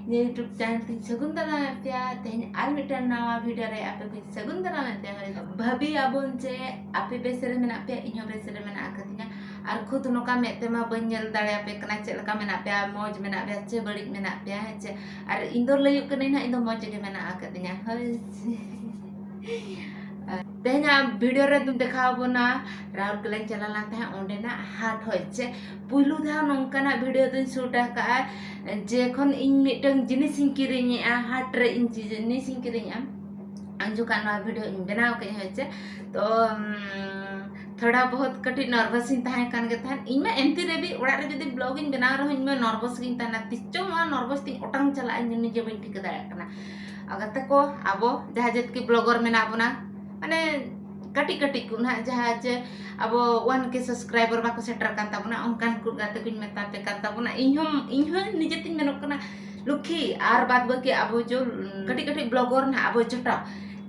YouTube channel ting sagun dalam pya tehnya almitan nawa video re ape ko sagun dalam pya bhabi abon che ape besere mena pya inyo besere mena akatinya ar khud noka mete ma banyel dare ape kana che laka mena pya moj mena pya che balik mena pya che ar indor layuk kene na indo moj ge mena akatinya tehnya video re tum dekha bona raul kelen chalalan teh onde na hat hoy che pulu dha nongkana video dun shoot ka je khon ing mitang jinis ing kirinya hat re ing jinis ing kirinya anjukan na video ing benaw ke hoy che to थोड़ा बहुत कटी nervous इन तहां कान के तहां इन में एमती रे भी ओड़ा रे जदी ब्लॉग इन बना रहो इन में नर्वस गिन तना तिचो मा नर्वस ती ओटांग चला इन निजे बइन ठीक दाया कना अगर तको आबो जहा जत की ब्लॉगर मेना बना माने कटी कटी को ना जहा जे आबो 1 के सब्सक्राइबर बाको सेटर कान ताबना ओनकान कु गाते कुन मेता पे कान ताबना इन हम निजे तिन मेनो कना लुखी आर बाद बके आबो जो कटी कटी ब्लॉगर ना आबो चटा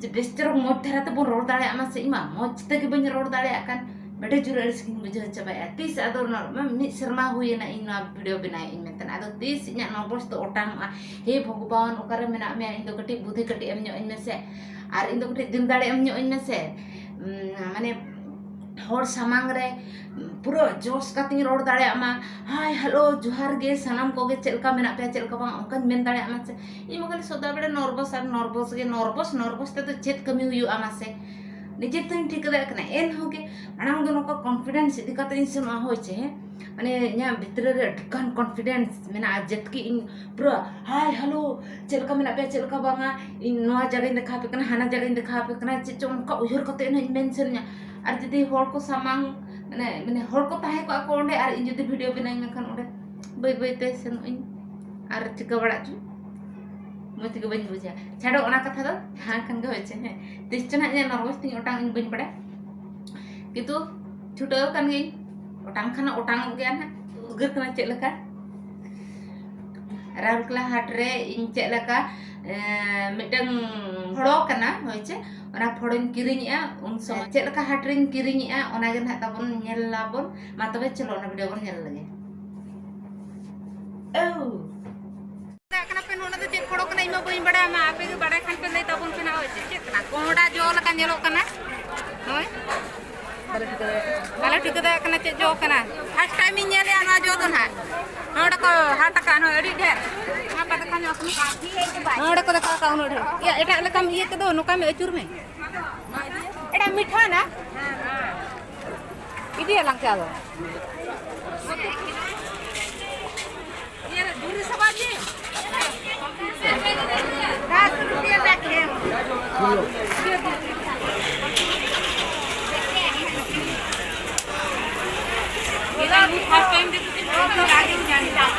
जे बेस्टर मोट धरा तो रोड दाड़े आमा से इमा मोच तक बन रोड दाड़े आकन बड़े जुर स्किन बुझ चबाया तीस आदर न मि शर्मा हुए ना इन वीडियो बनाए इन मेतन आदो तीस इना नबस तो ओटांग हे भगवान ओकरे मेना मे इन दो कटी बुद्धि कटी एम इन में से आर इन दो कटी दिन दाड़े एम इन में से माने हर सामांग रे पूरा जोश कातिंग रोड दाड़े आमा हाय हेलो जोहार गे सनम को गे चलका मेना पे चलका बा ओकन मेन दाड़े आमा से इ मगन सदा बड़े नर्वस ते तो चेत कमी हुयु आमा से निजे तन ठीक दे कना एन होगे अनांग दोनो का कॉन्फिडेंस इदी काते इन से मा होय छे माने न्या भितर रे ढकान कॉन्फिडेंस मेना जत की इन पूरा हाय हेलो चलका मेना पे चलका बांगा इन नवा जगह देखा पे कना हाना जगह देखा पे कना चे चों का उहर कते न मेंशन न्या आर जदी होर को सामांग माने होर को ताहे को को ओंडे आर इन जदी वीडियो बनाई मेखन ओंडे बै बै ते सेन इन आर चिका बड़ा छु मति को बन बुझा छाड़ो ओना कथा दो हां खन के होचे हे तिचना ने नर्वस थिंग ओटांग इन बन पड़े कितु छुटो कान गे ओटांग खाना ओटांग गया ना उगर कना चे लका राउरकेला हाट रे इन चे लका मिटंग फड़ो कना होचे ओना फड़ोन किरिनिया उन सम चे लका हाट रिन किरिनिया ओना गे ना ताबन नेल लाबन मा तबे चलो ना वीडियो बन नेल लगे ओ कना पे नोना दे फड़ो कना इमा बइन बड़ा मा आपे के बड़ा खान पे ले ताबन केना होचे चे कना कोंडा जो लका नेलो कना होय Kalau dikata kena cek jo kena, first time ini le ana jo tu na, nora ko hata kan adi der, apa tak kan aku nora ko tak kau nora, ya eta le kam iya kedo, nuka me acur me, eta mitha na, ini lang kalo, iya duri sabaji, ras dia nak hem. First time di situ lagi jangan jauh.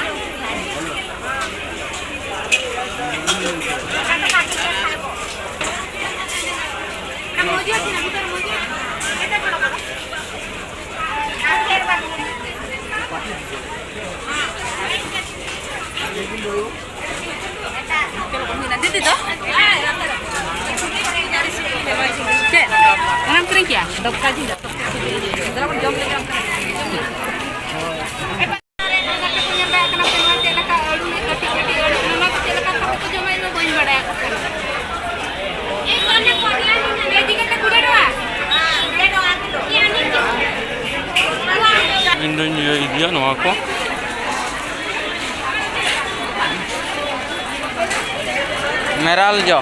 Kamu dia sini putar muji. Kita pernah apa? Akhir baru. Nanti tu? Cek, orang kering ya? Dok kaji dah. Dalam jam lagi. Indonesia no ako Meral jo